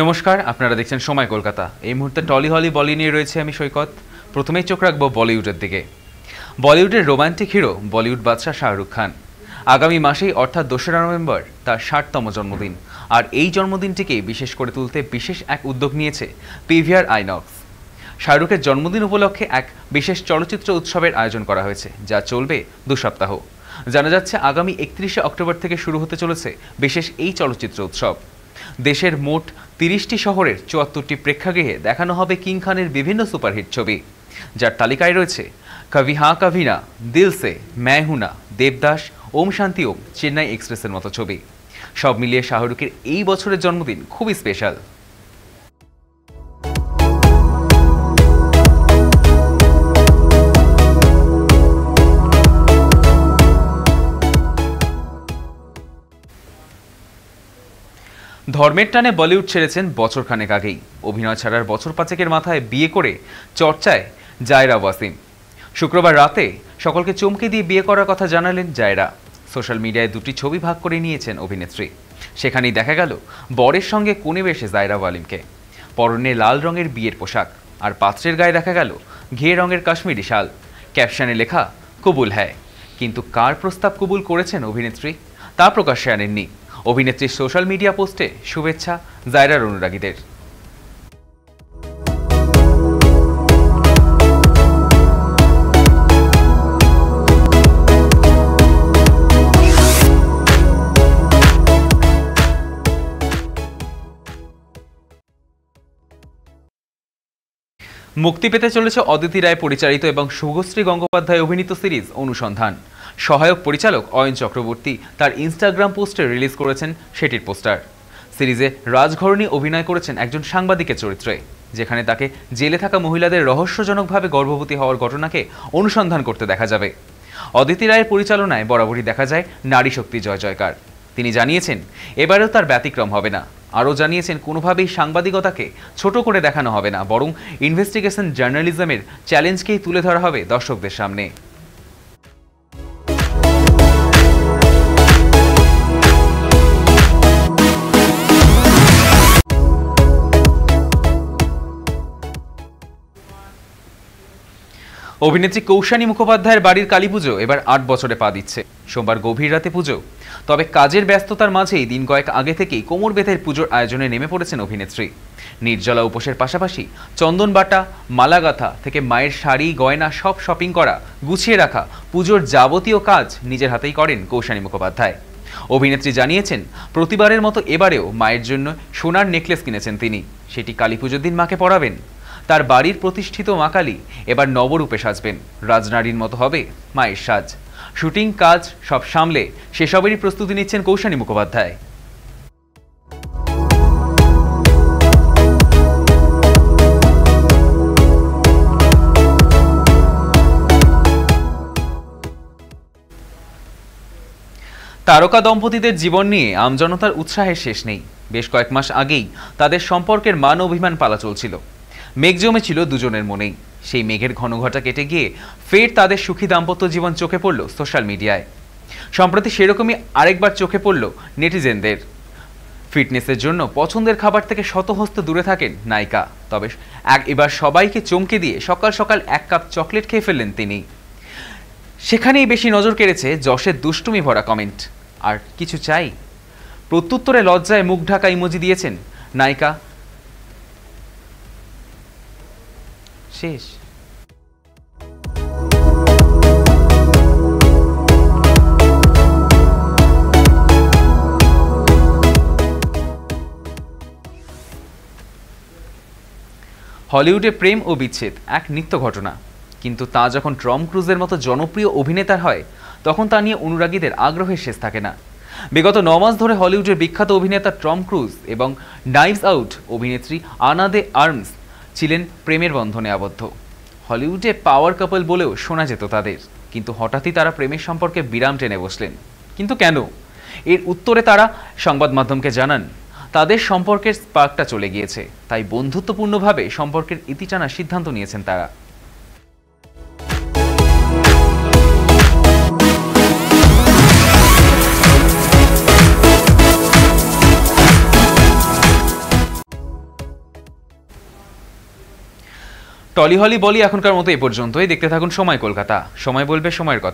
নমস্কার, আপনারা দেখছেন সময় কলকাতা। এই মুহূর্তে টলি হলি বলি নিয়ে রয়েছে আমি সৈকত। প্রথমেই চোখ রাখবো বলিউডের দিকে। বলিউডের রোমান্টিক হিরো বলিউড বাদশাহ শাহরুখ খান আগামী মাসেই অর্থাৎ 2রা নভেম্বর তার 60তম জন্মদিন। আর এই জন্মদিনটিকেই বিশেষ করে তুলতে বিশেষ এক উদ্যোগ নিয়েছে পিভিআর আইনক্স। শাহরুখের জন্মদিন উপলক্ষে এক বিশেষ চলচ্চিত্র উৎসবের আয়োজন করা হয়েছে, যা চলবে 2 সপ্তাহ। জানা যাচ্ছে আগামী 31শে অক্টোবর থেকে শুরু হতে চলেছে বিশেষ এই চলচ্চিত্র উৎসব। দেশের মোট 30টি শহরের 74টি প্রেক্ষাগৃহে দেখানো হবে কিং খানের বিভিন্ন সুপারহিট ছবি, যার তালিকায় রয়েছে কভি হ্যাঁ কভি না, দিল সে, मैं हूं ना, দেবদাস, ওম শান্তি ওম, চেন্নাই এক্সপ্রেসের মতো ছবি। সব মিলিয়ে শাহরুখের এই বছরের জন্মদিন খুবই স্পেশাল। ধর্মের টানে বলিউড ছেড়েছেন বছরখানেক আগেই। অভিনয় ছাড়ার বছর 5-এর মাথায় বিয়ে করে চর্চায় জায়রা ওয়াসিম। শুক্রবার রাতে সকলকে চমকে দিয়ে বিয়ে করার কথা জানালেন জায়রা। সোশ্যাল মিডিয়ায় 2টি ছবি ভাগ করে নিয়েছেন অভিনেত্রী। সেখানেই দেখা গেল বরের সঙ্গে কোণে বেশে জায়রা ওয়ালিমকে। পরনে লাল রঙের বিয়ের পোশাক, আর পাত্রের গায়ে দেখা গেল ঘিয়ে রঙের কাশ্মীরি শাল। ক্যাপশনে লেখা কবুল হ্যায়। কিন্তু কার প্রস্তাব কবুল করেছেন অভিনেত্রী তা প্রকাশ্যে আনেননি। অভিনেত্রীর সোশ্যাল মিডিয়া পোস্টে শুভেচ্ছা জায়রার অনুরাগীদের। মুক্তি পেতে চলেছে অদিতি রায় পরিচালিত এবং শুভশ্রী গঙ্গোপাধ্যায় অভিনীত সিরিজ অনুসন্ধান। সহায়ক পরিচালক অয়ন চক্রবর্তী তার ইনস্টাগ্রাম পোস্টে রিলিজ করেছেন সেটির পোস্টার। সিরিজে রাজঘরণী অভিনয় করেছেন একজন সাংবাদিকের চরিত্রে, যেখানে তাকে জেলে থাকা মহিলাদের রহস্যজনকভাবে গর্ভবতী হওয়ার ঘটনাকে অনুসন্ধান করতে দেখা যাবে। অদিতি রায়ের পরিচালনায় বরাবরই দেখা যায় নারী শক্তি জয় জয়কার। তিনি জানিয়েছেন এবারেও তার ব্যতিক্রম হবে না। আরও জানিয়েছেন কোনোভাবেই সাংবাদিকতাকে ছোট করে দেখানো হবে না, বরং ইনভেস্টিগেশন জার্নালিজমের চ্যালেঞ্জকেই তুলে ধরা হবে দর্শকদের সামনে। অভিনেত্রী কৌশানী মুখোপাধ্যায়ের বাড়ির কালীপুজো এবার 8 বছরে পা দিচ্ছে। সোমবার গভীর রাতে পুজো, তবে কাজের ব্যস্ততার মাঝেই দিন কয়েক আগে থেকেই কোমর বেঁধে পুজোর আয়োজনে নেমে পড়েছেন অভিনেত্রী। নির্জলা উপোসের পাশাপাশি চন্দনবাটা, মালাগাথা থেকে মায়ের শাড়ি গয়না সব শপিং করা, গুছিয়ে রাখা, পুজোর যাবতীয় কাজ নিজের হাতেই করেন কৌশানী মুখোপাধ্যায়। অভিনেত্রী জানিয়েছেন প্রতিবারের মতো এবারেও মায়ের জন্য সোনার নেকলেস কিনেছেন তিনি। সেটি কালীপুজোর দিন মাকে পরাবেন। তার বাড়ির প্রতিষ্ঠিত মা কালী এবার নবরূপে সাজবেন। রাজনারীর মতো হবে মায়ের সাজ। শুটিং কাজ সব সামলে সেসবেরই প্রস্তুতি নিচ্ছেন কৌশানী মুখোপাধ্যায়। তারকা দম্পতিদের জীবন নিয়ে আমজনতার উৎসাহের শেষ নেই। বেশ কয়েক মাস আগেই তাদের সম্পর্কের মান অভিমান পালা চলছিল। মেঘ জমেছিল দুজনের মনেই। সেই মেঘের ঘনঘটা কেটে গিয়ে ফের তাদের সুখী দাম্পত্য জীবন চোখে পড়ল সোশ্যাল মিডিয়ায়। সম্প্রতি সেরকমই আরেকবার চোখে পড়ল নেটিজেনদের। ফিটনেসের জন্য পছন্দের খাবার থেকে শতহস্ত দূরে থাকেন নায়িকা, তবে এবার সবাইকে চমকে দিয়ে সকাল সকাল 1 কাপ চকলেট খেয়ে ফেললেন তিনি। সেখানেই বেশি নজর কেড়েছে যশের দুষ্টুমি ভরা কমেন্ট। আর কিছু চাই, প্রত্যুত্তরে লজ্জায় মুখ ঢাকা ইমোজি দিয়েছেন নায়িকা। শেষ। হলিউডে প্রেম ও বিচ্ছেদ এক নিত্য ঘটনা, কিন্তু তা যখন টম ক্রুজের মতো জনপ্রিয় অভিনেতার হয় তখন তা নিয়ে অনুরাগীদের আগ্রহের শেষ থাকে না। বিগত 9 মাস ধরে হলিউডের বিখ্যাত অভিনেতা টম ক্রুজ এবং নাইভস আউট অভিনেত্রী আনা দে আর্মস ছিলেন প্রেমের বন্ধনে আবদ্ধ। হলিউডে পাওয়ার কাপল বলেও শোনা যেত তাদের, কিন্তু হঠাৎই তারা প্রেমের সম্পর্কে বিরাম টেনে বসলেন। কিন্তু কেন? এর উত্তরে তারা সংবাদ মাধ্যমকে জানান তাদের সম্পর্কের স্পার্কটা চলে গিয়েছে, তাই বন্ধুত্বপূর্ণভাবে সম্পর্কের ইতি টানার সিদ্ধান্ত নিয়েছেন তারা। টলি হলি বলি এখনকার মতো এ পর্যন্তই। দেখতে থাকুন সময় কলকাতা। সময় বলবে সময়ের কথা।